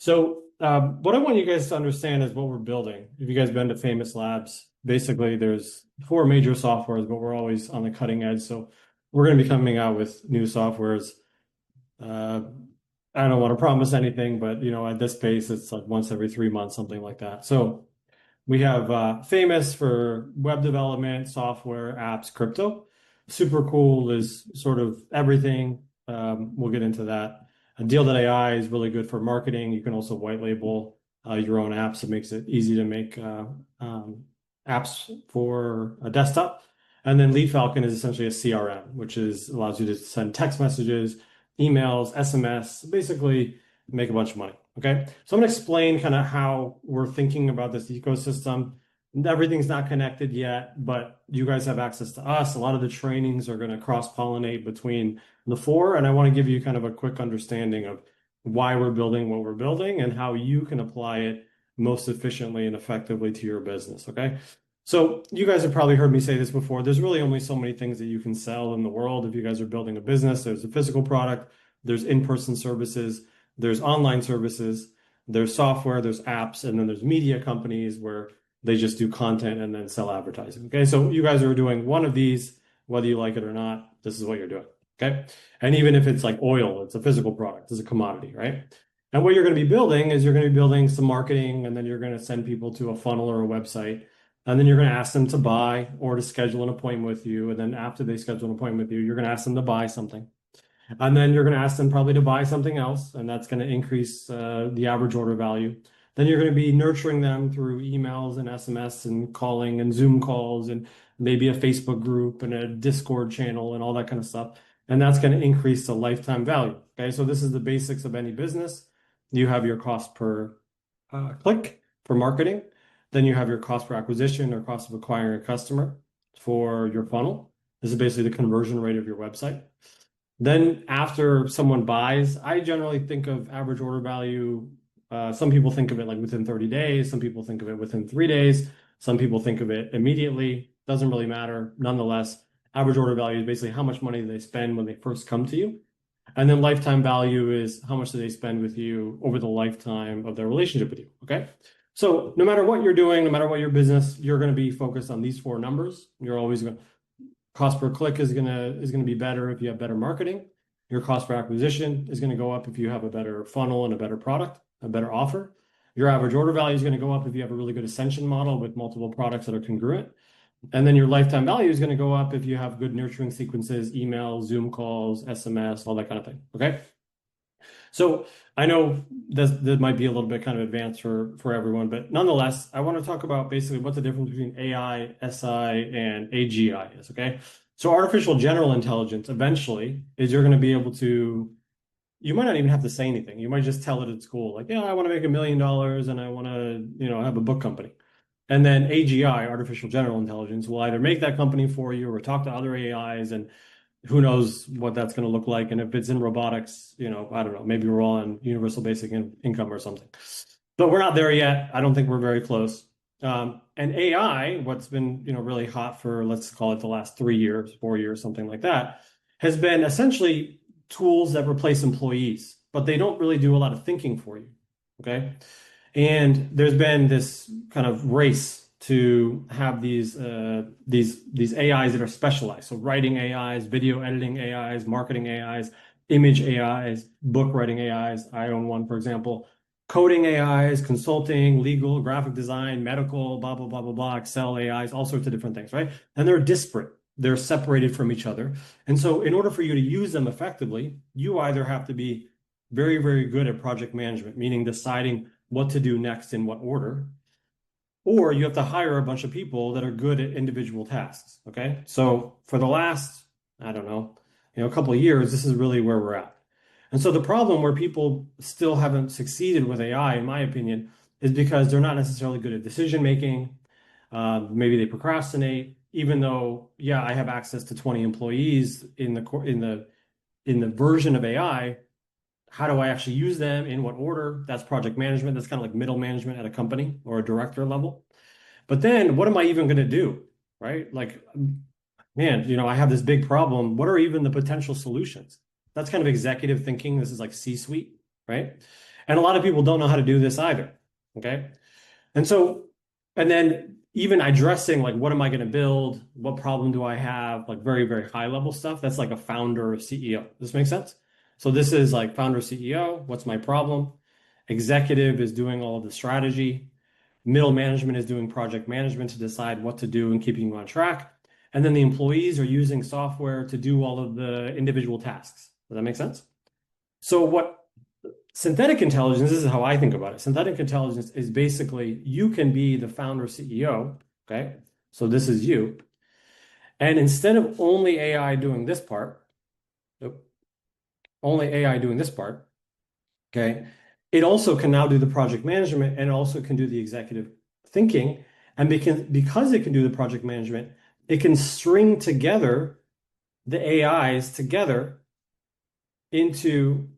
What I want you guys to understand is what we're building. If you guys been to Famous Labs, basically there's four major softwares, but we're always on the cutting edge. So we're going to be coming out with new softwares. Uh, I don't want to promise anything, but at this pace, it's like once every 3 months, something like that. So we have Famous for web development, software, apps, crypto. Super cool is sort of everything. We'll get into that. And Deal.ai is really good for marketing. You can also white label your own apps. It makes it easy to make apps for a desktop. And then Lead Falcon is essentially a CRM, which allows you to send text messages, emails, SMS, basically make a bunch of money. Okay, so I'm going to explain kind of how we're thinking about this ecosystem. Everything's not connected yet, but you guys have access to us. A lot of the trainings are going to cross-pollinate between the four, and I want to give you kind of a quick understanding of why we're building what we're building and how you can apply it most efficiently and effectively to your business. Okay, so you guys have probably heard me say this before. There's really only so many things that you can sell in the world. If you guys are building a business, there's a physical product, there's in-person services, there's online services, there's software, there's apps, and then there's media companies where they just do content and then sell advertising. Okay, so you guys are doing one of these, whether you like it or not, this is what you're doing. Okay, and even if it's like oil, it's a physical product, it's a commodity, right? And what you're going to be building is you're going to be building some marketing, and then you're going to send people to a funnel or a website, and then you're going to ask them to buy or to schedule an appointment with you. And then after they schedule an appointment with you, you're going to ask them to buy something. And then you're going to ask them probably to buy something else, and that's going to increase the average order value. Then you're going to be nurturing them through emails and SMS and calling and Zoom calls and maybe a Facebook group and a Discord channel and all that kind of stuff. And that's going to increase the lifetime value. Okay, so this is the basics of any business. You have your cost per click for marketing. Then you have your cost per acquisition or cost of acquiring a customer for your funnel. This is basically the conversion rate of your website. Then after someone buys, I generally think of average order value. Some people think of it like within 30 days. Some people think of it within 3 days. Some people think of it immediately. Doesn't really matter. Nonetheless, average order value is basically how much money they spend when they first come to you. And then lifetime value is how much do they spend with you over the lifetime of their relationship with you. Okay. So no matter what you're doing, no matter what your business, you're going to be focused on these four numbers. You're always going to cost per click is gonna be better if you have better marketing. Your cost per acquisition is going to go up if you have a better funnel and a better product, a better offer. Your average order value is going to go up if you have a really good ascension model with multiple products that are congruent. And then your lifetime value is going to go up if you have good nurturing sequences, emails, Zoom calls, SMS, all that kind of thing. Okay. So I know that might be a little bit kind of advanced for everyone, but nonetheless, I want to talk about basically what the difference between AI, SI, and AGI is, okay? So artificial general intelligence eventually is you're going to be able to, you might not even have to say anything. You might just tell it at school, like, yeah, I want to make $1 million and I want to, have a book company. And then AGI, artificial general intelligence, will either make that company for you or talk to other AIs, and who knows what that's going to look like. And if it's in robotics, I don't know, maybe we're all on universal basic income or something. But we're not there yet. I don't think we're very close. And AI, what's been, really hot for, let's call it the last 3 years, 4 years, something like that, has been essentially tools that replace employees, but they don't really do a lot of thinking for you. Okay. And there's been this kind of race to have these AIs that are specialized. So writing AIs, video editing AIs, marketing AIs, image AIs, book writing AIs. I own one, for example. Coding AIs, consulting, legal, graphic design, medical, blah, blah, blah, blah, blah, Excel AIs, all sorts of different things, right? And they're disparate. They're separated from each other. And so in order for you to use them effectively, you either have to be very, very good at project management, meaning deciding what to do next in what order, or you have to hire a bunch of people that are good at individual tasks. Okay. So for the last, I don't know, a couple of years, this is really where we're at. And so the problem where people still haven't succeeded with AI, in my opinion, is because they're not necessarily good at decision making. Maybe they procrastinate, even though, yeah, I have access to 20 employees in the version of AI. How do I actually use them? In what order? That's project management. That's kind of like middle management at a company or a director level. But then what am I even going to do? Right? Like, man, I have this big problem. What are even the potential solutions? That's kind of executive thinking. This is like C-suite, right? And a lot of people don't know how to do this either. Okay. And so, and then even addressing like, what am I going to build? What problem do I have? Like very, very high level stuff. That's like a founder or CEO. Does this make sense? So this is like founder, CEO. What's my problem? Executive is doing all of the strategy. Middle management is doing project management to decide what to do and keeping you on track. And then the employees are using software to do all of the individual tasks. Does that make sense? So what synthetic intelligence, this is how I think about it. Synthetic intelligence is basically you can be the founder CEO, okay? So this is you. And instead of only AI doing this part, only AI doing this part, okay, it also can now do the project management and also can do the executive thinking. And because it can do the project management, it can string together the AIs together into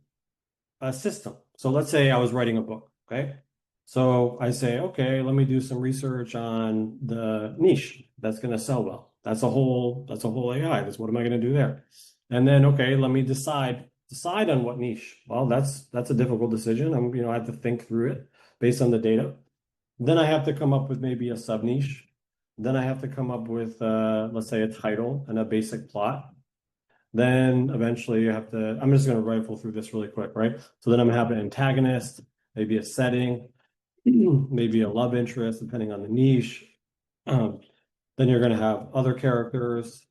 a system. So let's say I was writing a book, okay? So I say, okay, let me do some research on the niche that's going to sell well. That's a whole AI. That's what am I going to do there? And then, okay, let me decide on what niche. Well, that's a difficult decision. I have to think through it based on the data. Then I have to come up with maybe a sub niche. Then I have to come up with, let's say, a title and a basic plot. Then eventually you have to, I'm just going to rifle through this really quick, right? So then I'm going to have an antagonist, maybe a setting, maybe a love interest, depending on the niche. Then you're going to have other characters.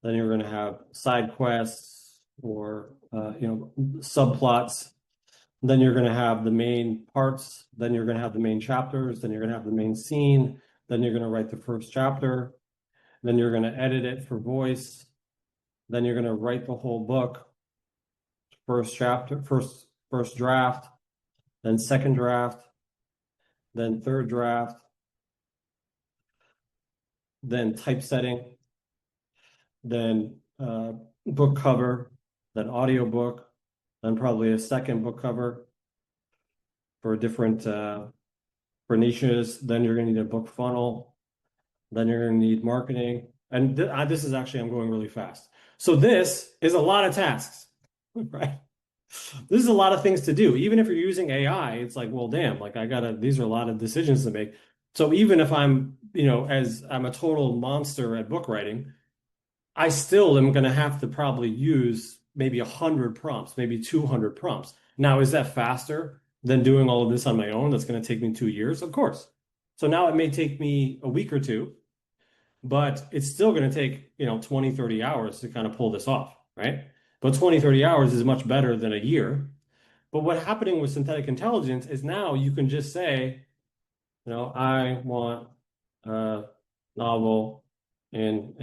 Then you're going to have side quests or, subplots. Then you're going to have the main parts. Then you're going to have the main chapters. Then you're going to have the main scene. Then you're going to write the first chapter. Then you're going to edit it for voice. Then you're going to write the whole book, first chapter, first draft, then second draft, then third draft, then typesetting, then book cover, then audio book, then probably a second book cover for different for niches. Then you're going to need a book funnel. Then you're going to need marketing. And this is actually, I'm going really fast. So this is a lot of tasks, right? This is a lot of things to do. Even if you're using AI, it's like, well, damn, like these are a lot of decisions to make. So even if I'm a total monster at book writing, I still am going to have to probably use maybe 100 prompts, maybe 200 prompts. Now, is that faster than doing all of this on my own? That's going to take me 2 years? Of course. So now it may take me a week or two, but it's still going to take 20 30 hours to kind of pull this off, right? But 20 30 hours is much better than a year. But what's happening with synthetic intelligence is now you can just say, I want a novel in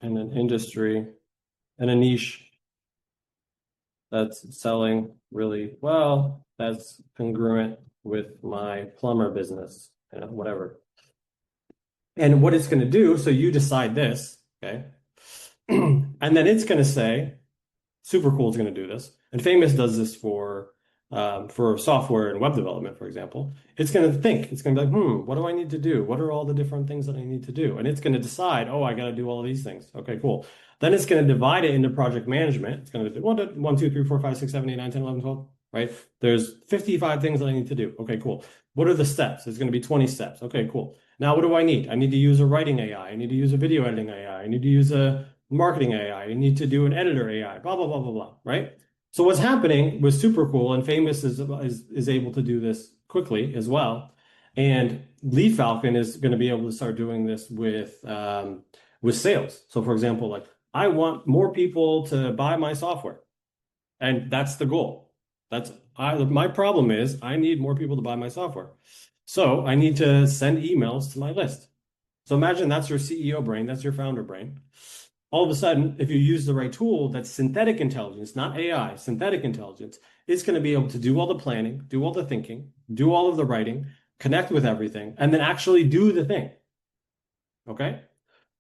an industry and a niche that's selling really well, that's congruent with my plumber business, whatever. And what it's going to do, so you decide this, okay? And then it's going to say, Supercool is going to do this, and Famous does this for software and web development, for example. It's going to think, it's going to be like, what do I need to do? What are all the different things that I need to do? And it's going to decide, oh, I got to do all of these things. Okay, cool. Then it's going to divide it into project management. It's going to do 1, 2, 3, 4, 5, 6, 7, 8, 9, 10, 11, 12, right? There's 55 things that I need to do. Okay, cool. What are the steps? There's going to be 20 steps. Okay, cool. Now, what do I need? I need to use a writing AI. I need to use a video editing AI. I need to use a marketing AI. I need to do an editor AI, blah, blah, blah, blah, blah, right? So what's happening with Supercool, and Famous is able to do this quickly as well. And Lead Falcon is going to be able to start doing this with sales. So for example, like I want more people to buy my software. And that's the goal. My problem is I need more people to buy my software. So I need to send emails to my list. So imagine that's your CEO brain, that's your founder brain. All of a sudden, if you use the right tool, that's synthetic intelligence, not AI, synthetic intelligence, it's going to be able to do all the planning, do all the thinking, do all of the writing, connect with everything, and then actually do the thing. Okay?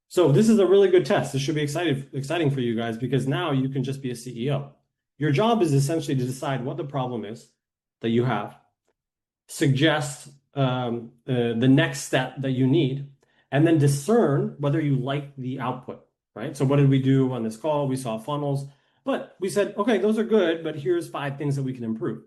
So this is a really good test. This should be exciting for you guys because now you can just be a CEO. Your job is essentially to decide what the problem is that you have, suggest the next step that you need, and then discern whether you like the output, right? So what did we do on this call? We saw funnels, but we said, okay, those are good, but here's 5 things that we can improve.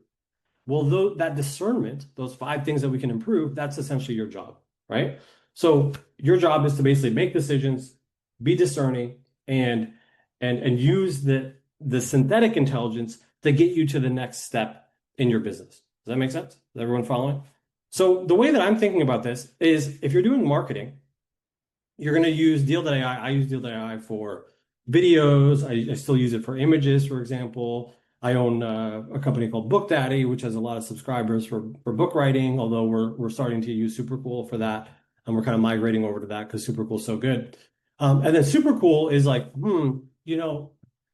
Well, that discernment, those 5 things that we can improve, that's essentially your job, right? So your job is to basically make decisions, be discerning, and use the synthetic intelligence to get you to the next step in your business. Does that make sense? Is everyone following? So the way that I'm thinking about this is if you're doing marketing, you're going to use Deal.ai. I use Deal.ai for videos. I still use it for images, for example. I own a company called Book Daddy, which has a lot of subscribers for book writing, although we're starting to use Supercool for that. And we're kind of migrating over to that because Supercool is so good. And then Supercool is like,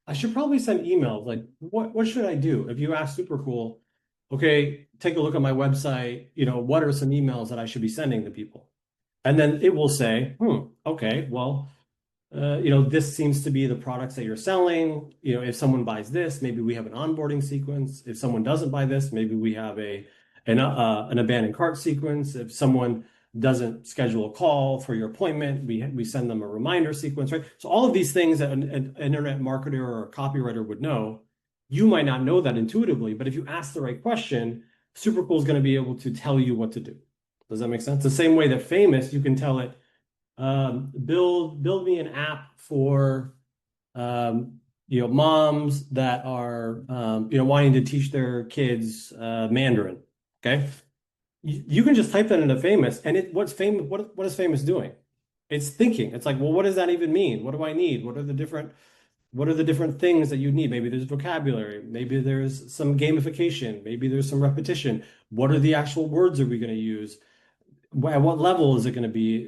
I should probably send emails. Like, what should I do? If you ask Supercool, okay, take a look at my website, what are some emails that I should be sending to people? And then it will say, okay, well, this seems to be the products that you're selling. If someone buys this, maybe we have an onboarding sequence. If someone doesn't buy this, maybe we have an abandoned cart sequence. If someone doesn't schedule a call for your appointment, we send them a reminder sequence, right? So all of these things that an internet marketer or a copywriter would know, you might not know that intuitively, but if you ask the right question, Supercool is going to be able to tell you what to do. Does that make sense? The same way that Famous, you can tell it, build me an app for moms that are wanting to teach their kids Mandarin. Okay, you can just type that into Famous, and what is Famous doing? It's thinking. It's like, well, what does that even mean? What do I need? What are the different things that you need? Maybe there's vocabulary. Maybe there's some gamification. Maybe there's some repetition. What are the actual words are we going to use? At what level is it going to be?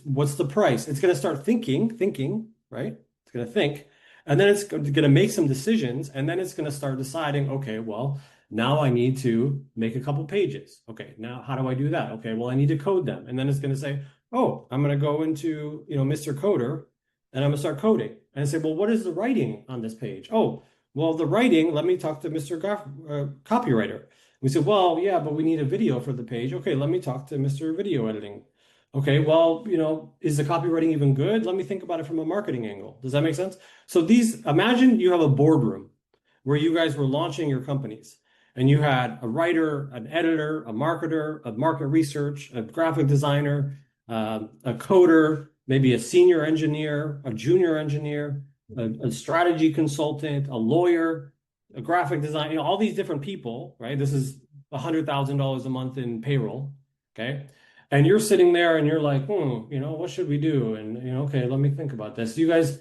What's the price? It's going to start thinking, right? It's going to think, and then it's going to make some decisions, and then it's going to start deciding, okay, well, now I need to make a couple pages. Okay, now how do I do that? Okay, well, I need to code them, and then it's going to say, oh, I'm going to go into Mr. Coder, and I'm going to start coding, and I say, well, what is the writing on this page? Oh, well, the writing. Let me talk to Mr. Copywriter. We said, well, yeah, but we need a video for the page. Okay, let me talk to Mr. Video Editing. Okay, well, is the copywriting even good? Let me think about it from a marketing angle. Does that make sense? So imagine you have a boardroom where you guys were launching your companies and you had a writer, an editor, a marketer, a market research, a graphic designer, a coder, maybe a senior engineer, a junior engineer, a strategy consultant, a lawyer, a graphic design, all these different people, right? This is $100,000 a month in payroll, okay? And you're sitting there and you're like, what should we do? And, okay, let me think about this. You guys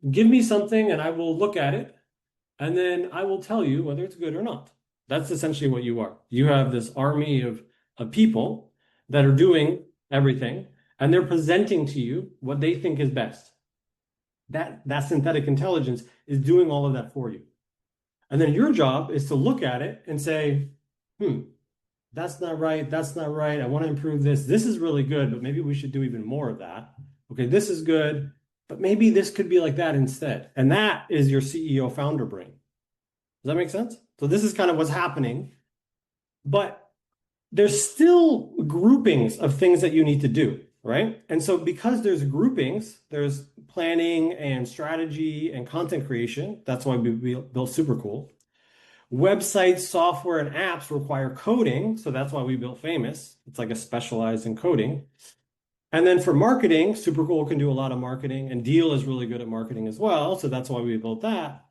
give me something and I will look at it and then I will tell you whether it's good or not. That's essentially what you are. You have this army of people that are doing everything and they're presenting to you what they think is best. That synthetic intelligence is doing all of that for you. And then your job is to look at it and say, that's not right. That's not right. I want to improve this. This is really good, but maybe we should do even more of that. Okay, this is good, but maybe this could be like that instead. And that is your CEO founder brain. Does that make sense? So this is kind of what's happening, but there's still groupings of things that you need to do, right? And so because there's groupings, there's planning and strategy and content creation. That's why we built Supercool. Websites, software, and apps require coding. So that's why we built Famous. It's like a specialized in coding. And then for marketing, Supercool can do a lot of marketing, and Deal is really good at marketing as well. So that's why we built that.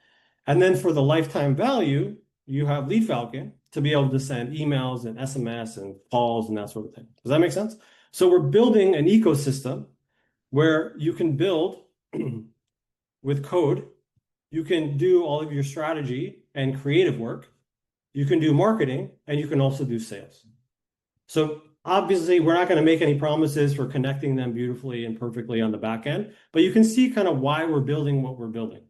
And then for the lifetime value, you have Lead Falcon to be able to send emails and SMS and calls and that sort of thing. Does that make sense? So we're building an ecosystem where you can build with code. You can do all of your strategy and creative work. You can do marketing, and you can also do sales. So obviously, we're not going to make any promises for connecting them beautifully and perfectly on the back end, but you can see kind of why we're building what we're building.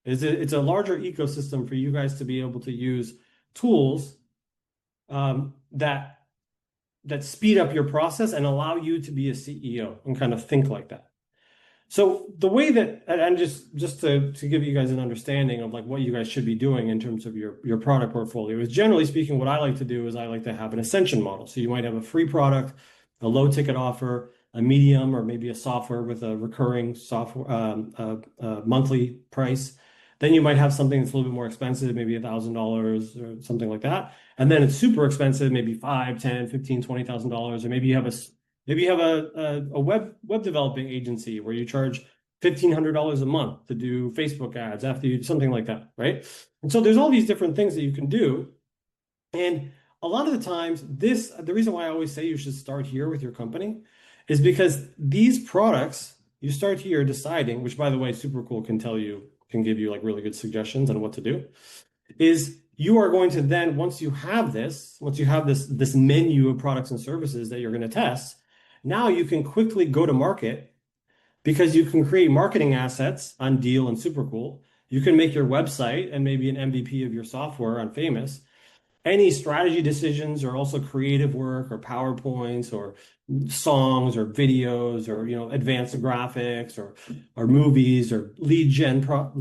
It's a larger ecosystem for you guys to be able to use tools that speed up your process and allow you to be a CEO and kind of think like that. So the way that, and just to give you guys an understanding of like what you guys should be doing in terms of your product portfolio is, generally speaking, what I like to do is I like to have an ascension model. So you might have a free product, a low ticket offer, a medium, or maybe a software with a recurring software monthly price. Then you might have something that's a little bit more expensive, maybe $1,000 or something like that. And then it's super expensive, maybe 5, 10, 15, $20,000. Or maybe you have a web developing agency where you charge $1,500 a month to do Facebook ads after you do something like that, right? And so there's all these different things that you can do. And a lot of the times, the reason why I always say you should start here with your company is because these products, you start here deciding, which by the way, Super Cool can give you like really good suggestions on what to do, is you are going to then, once you have this menu of products and services that you're going to test, now you can quickly go to market because you can create marketing assets on Deal and Super Cool. You can make your website and maybe an MVP of your software on Famous. Any strategy decisions or also creative work or PowerPoints or songs or videos or advanced graphics or movies or lead gen or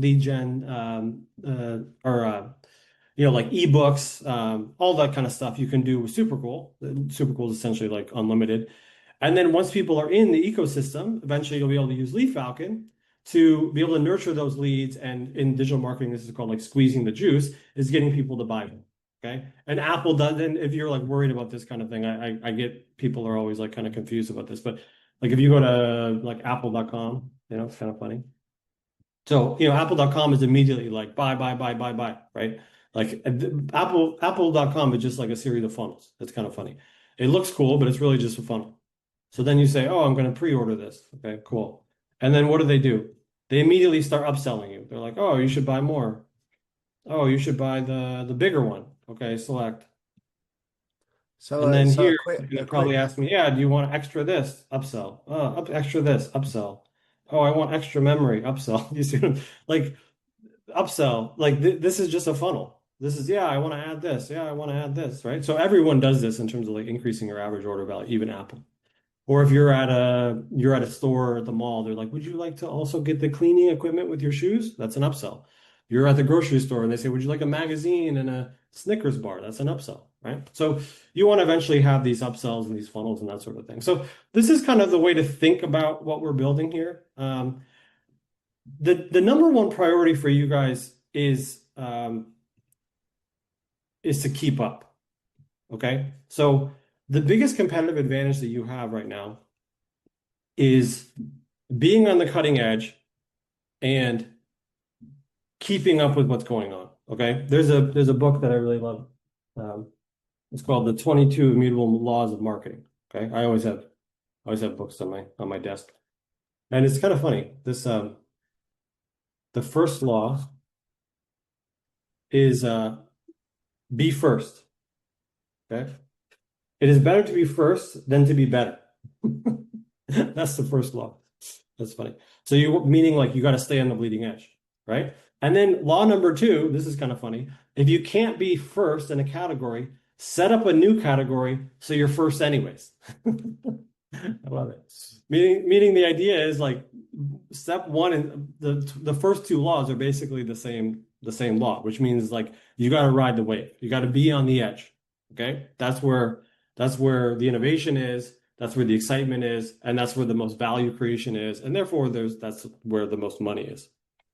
like ebooks, all that kind of stuff you can do with Super Cool. Super Cool is essentially like unlimited. And then once people are in the ecosystem, eventually you'll be able to use Lead Falcon to be able to nurture those leads. And in digital marketing, this is called like squeezing the juice, is getting people to buy them. Okay. And Apple does, and if you're like worried about this kind of thing, I get people are always like kind of confused about this, but like if you go to like apple.com, it's kind of funny. So, apple.com is immediately like buy, right? Like apple.com is just like a series of funnels. That's kind of funny. It looks cool, but it's really just a funnel. So then you say, oh, I'm going to pre-order this. Okay, cool. And then what do? They immediately start upselling you. They're like, oh, you should buy more. Oh, you should buy the bigger one. Okay, select. So, And then so here, you're going to probably ask me, yeah, do you want extra this? Upsell. Extra this, upsell. Oh, I want extra memory, upsell. You see, like upsell, like this is just a funnel. This is, yeah, I want to add this. Yeah, I want to add this, right? So everyone does this in terms of like increasing your average order value, even Apple. Or if you're at a store at the mall, they're like, would you like to also get the cleaning equipment with your shoes? That's an upsell. You're at the grocery store and they say, would you like a magazine and a Snickers bar? That's an upsell, right? So you want to eventually have these upsells and these funnels and that sort of thing. So this is kind of the way to think about what we're building here. The number one priority for you guys is to keep up. Okay. So the biggest competitive advantage that you have right now is being on the cutting edge and keeping up with what's going on. Okay. There's a book that I really love. It's called The 22 Immutable Laws of Marketing. Okay. I always have books on my desk. And it's kind of funny. This the first law is be first. Okay. It is better to be first than to be better. That's the first law. That's funny. So meaning like you got to stay on the bleeding edge, right? And then law number 2, this is kind of funny. If you can't be first in a category, set up a new category so you're first anyways. I love it. Meaning the idea is like step 1 and the first 2 laws are basically the same law, which means like you got to ride the wave. You got to be on the edge. Okay? That's where the innovation is, that's where the excitement is, and that's where the most value creation is, and therefore that's where the most money is.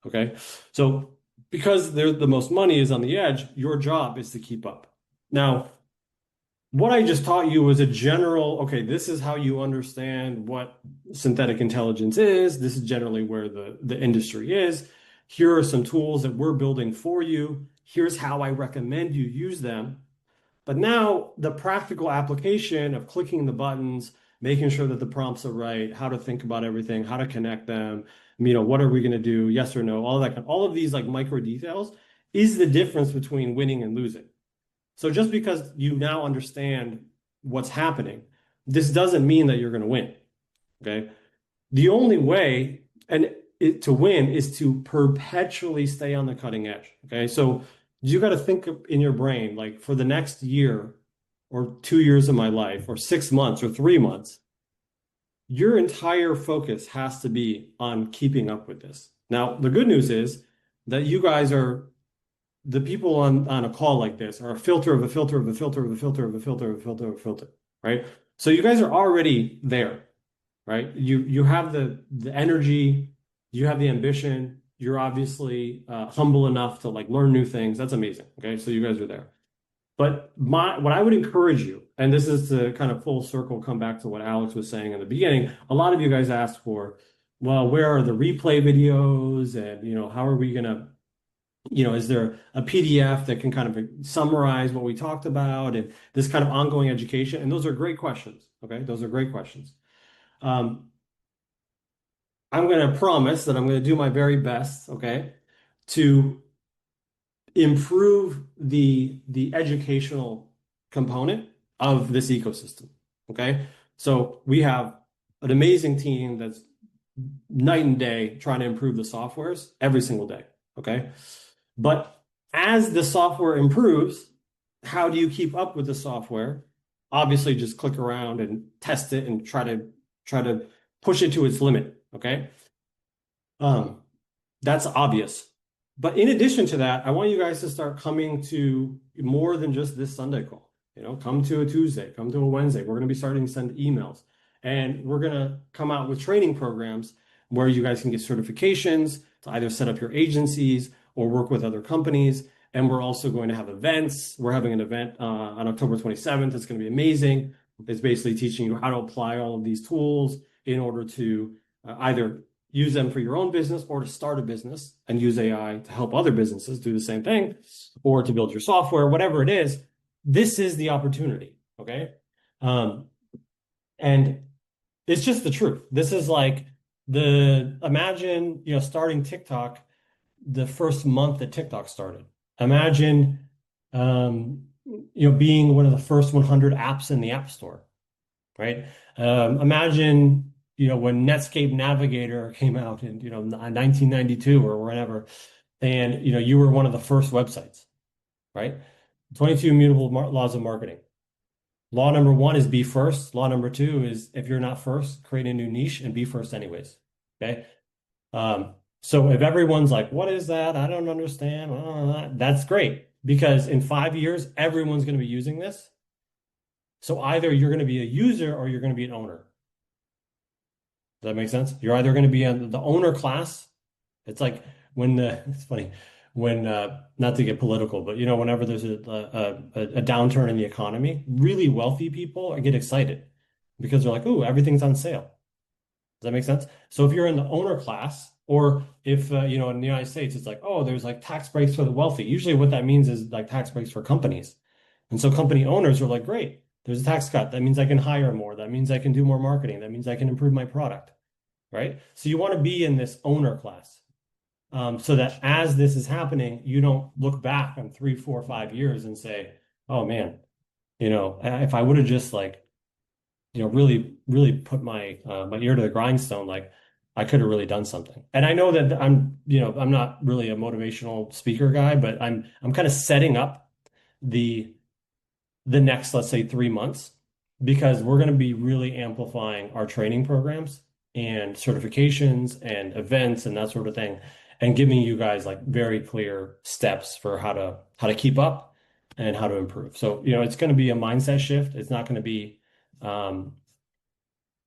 Okay? So because the most money is on the edge, your job is to keep up. Now, what I just taught you was a general, okay, this is how you understand what synthetic intelligence is. This is generally where the industry is. Here are some tools that we're building for you. Here's how I recommend you use them. But now the practical application of clicking the buttons, making sure that the prompts are right, how to think about everything, how to connect them, what are we going to do, yes or no, all of these like micro details is the difference between winning and losing. So just because you now understand what's happening, this doesn't mean that you're going to win. Okay. The only way to win is to perpetually stay on the cutting edge. Okay. So you got to think in your brain, like for the next year or 2 years of my life or 6 months or 3 months, your entire focus has to be on keeping up with this. Now, the good news is that you guys are the people on a call like this are a filter of a filter of a filter of a filter of a filter of a filter of a filter, right? So you guys are already there, right? You have the energy, you have the ambition, You're obviously humble enough to like learn new things. That's amazing. Okay, so you guys are there. But what I would encourage you, and this is to kind of full circle come back to what Alex was saying in the beginning. A lot of you guys asked for, well, where are the replay videos, and how are we gonna, is there a PDF that can kind of summarize what we talked about and this kind of ongoing education? And those are great questions. Okay, those are great questions. Um, I'm going to promise that I'm going to do my very best, okay, to improve the educational component of this ecosystem. Okay. So we have an amazing team that's night and day trying to improve the softwares every single day. Okay. But as the software improves, how do you keep up with the software? Obviously, just click around and test it and try to push it to its limit. Okay. Um, that's obvious. But in addition to that, I want you guys to start coming to more than just this Sunday call. Come to a Tuesday, come to a Wednesday. We're going to be starting to send emails, and we're going to come out with training programs where you guys can get certifications to either set up your agencies or work with other companies. And we're also going to have events. We're having an event on October 27th. It's going to be amazing. It's basically teaching you how to apply all of these tools in order to either use them for your own business or to start a business and use AI to help other businesses do the same thing or to build your software, whatever it is. This is the opportunity. Okay. Um, and it's just the truth. This is like imagine, starting TikTok the first month that TikTok started. Imagine, being one of the first 100 apps in the App Store, right? Imagine, when Netscape Navigator came out in, 1992 or whenever, and, you were one of the first websites, right? 22 immutable laws of marketing. Law number one is be first. Law number two is if you're not first, create a new niche and be first anyways. Okay. So if everyone's like, what is that? I don't understand. That's great because in 5 years, everyone's going to be using this. So either you're going to be a user or you're going to be an owner. Does that make sense? You're either going to be in the owner class. It's like it's funny when, not to get political, but whenever there's a downturn in the economy, really wealthy people get excited because they're like, "Ooh, everything's on sale." Does that make sense? So if you're in the owner class, or if in the United States, it's like, "Oh, there's like tax breaks for the wealthy." Usually, what that means is like tax breaks for companies, and so company owners are like, "Great, there's a tax cut. That means I can hire more. That means I can do more marketing. That means I can improve my product." Right? So you want to be in this owner class so that as this is happening, you don't look back on 3, 4, 5 years and say, "Oh man, if I would have just like, really, really put my ear to the grindstone, like I could have really done something." And I know that I'm not really a motivational speaker guy, but I'm kind of setting up the next, let's say, 3 months, because we're going to be really amplifying our training programs and certifications and events and that sort of thing, and giving you guys like very clear steps for how to keep up and how to improve. So, it's going to be a mindset shift. It's not going to be, um,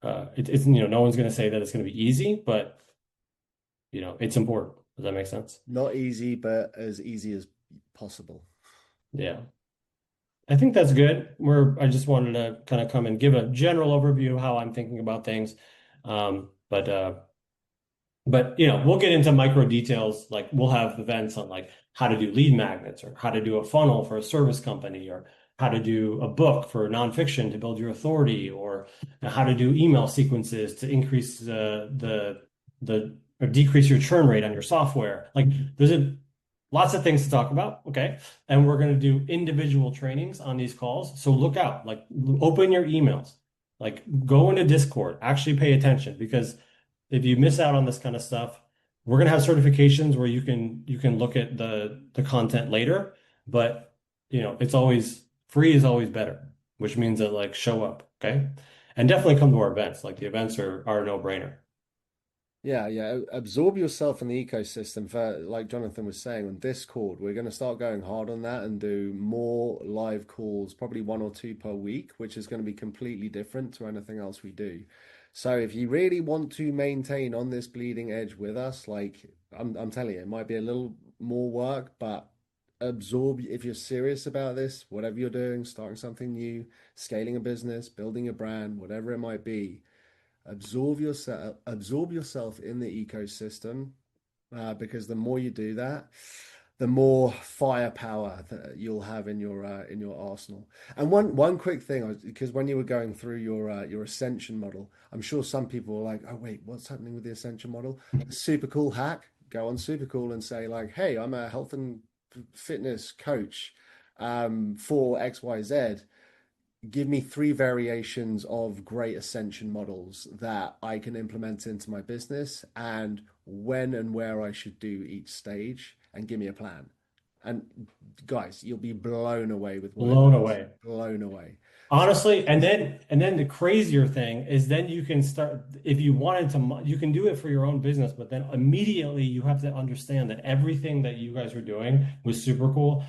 it's, no one's going to say that it's going to be easy, but, it's important. Does that make sense? Not easy, but as easy as possible. Yeah. I think that's good. I just wanted to kind of come and give a general overview of how I'm thinking about things. But we'll get into micro details. Like we'll have events on like how to do lead magnets or how to do a funnel for a service company or how to do a book for nonfiction to build your authority or how to do email sequences to increase the or decrease your churn rate on your software. Like lots of things to talk about. Okay. And we're going to do individual trainings on these calls. So look out, like open your emails, like go into Discord, actually pay attention because if you miss out on this kind of stuff, we're going to have certifications where you can look at the content later, but it's always free is always better, which means that like show up, okay? And definitely come to our events. Like the events are a no-brainer. Yeah, yeah. Absorb yourself in the ecosystem. For like Jonathan was saying on Discord, we're going to start going hard on that and do more live calls, probably one or two per week, which is going to be completely different to anything else we do. So if you really want to maintain on this bleeding edge with us, like I'm telling you, it might be a little more work, but absorb if you're serious about this, whatever you're doing, starting something new, scaling a business, building a brand, whatever it might be, absorb yourself in the ecosystem, because the more you do that, the more firepower that you'll have in your arsenal. And one quick thing, because when you were going through your ascension model, I'm sure some people were like, "Oh wait, what's happening with the ascension model?" A super cool hack. Go on super cool and say like, "Hey, I'm a health and fitness coach for XYZ. Give me three variations of great ascension models that I can implement into my business and when and where I should do each stage and give me a plan." And guys, you'll be blown away with what it Blown does. away. Blown away. So, Honestly, and then the crazier thing is then you can start if you wanted to you can do it for your own business, but then immediately you have to understand that everything that you guys are doing was super cool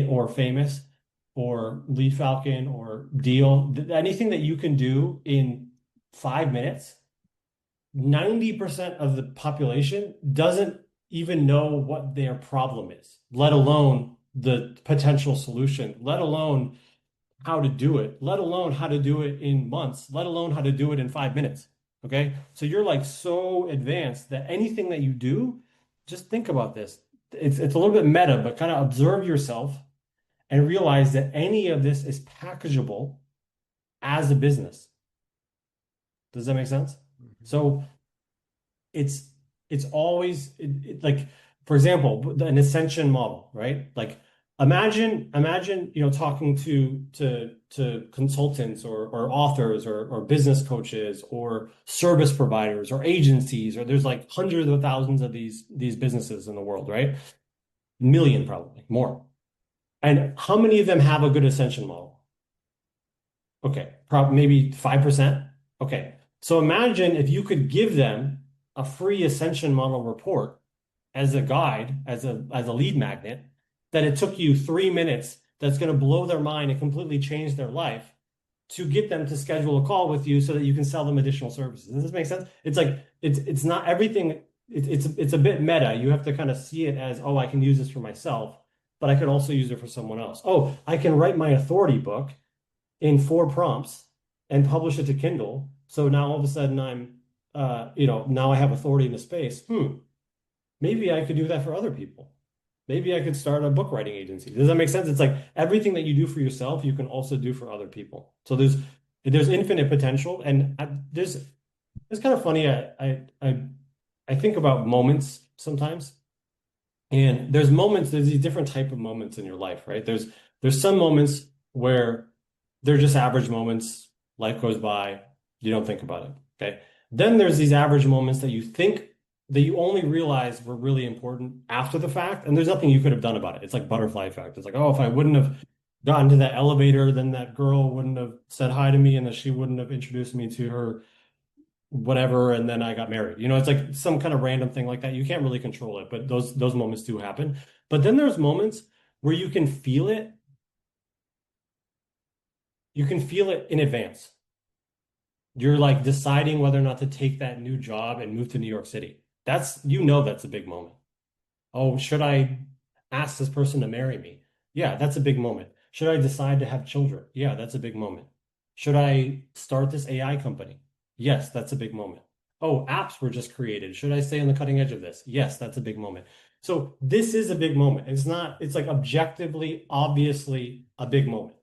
or famous or Lead Falcon or Deal, anything that you can do in 5 minutes, 90% of the population doesn't even know what their problem is, let alone the potential solution, let alone how to do it, let alone how to do it in months, let alone how to do it in 5 minutes. Okay. So you're like so advanced that anything that you do, just think about this. It's a little bit meta, but kind of observe yourself and realize that any of this is packageable as a business. Does that make sense? So it's it's always like, for example, an ascension model, right? Like imagine talking to consultants or authors or business coaches or service providers or agencies, or there's like hundreds of thousands of these businesses in the world, right? Million probably more. And how many of them have a good ascension model? Okay, probably maybe 5%. Okay. So imagine if you could give them a free ascension model report as a guide, as a lead magnet, that it took you 3 minutes, that's going to blow their mind and completely change their life to get them to schedule a call with you so that you can sell them additional services. Does this make sense? It's like it's not everything, it's a bit meta. You have to kind of see it as, oh, I can use this for myself, but I could also use it for someone else. Oh, I can write my authority book in 4 prompts and publish it to Kindle. So now all of a sudden now I have authority in the space. Maybe I could do that for other people. Maybe I could start a book writing agency. Does that make sense? It's like everything that you do for yourself, you can also do for other people. So there's infinite potential, and there's it's kind of funny. I think about moments sometimes, and there's these different type of moments in your life, right? There's some moments where they're just average moments. Life goes by, you don't think about it. Okay. Then there's these average moments that you think that you only realize were really important after the fact, and there's nothing you could have done about it. It's like butterfly effect. It's like, oh, if I wouldn't have gotten to that elevator, then that girl wouldn't have said hi to me, and then she wouldn't have introduced me to her whatever, and then I got married. It's like some kind of random thing like that. You can't really control it, but those moments do happen. But then there's moments where you can feel it. You can feel it in advance. You're like deciding whether or not to take that new job and move to New York City. That's a big moment. Oh, should I ask this person to marry me? Yeah, that's a big moment. Should I decide to have children? Yeah, that's a big moment. Should I start this AI company? Yes, that's a big moment. Oh, apps were just created. Should I stay on the cutting edge of this? Yes, that's a big moment. So this is a big moment. It's not, it's like objectively, obviously a big moment.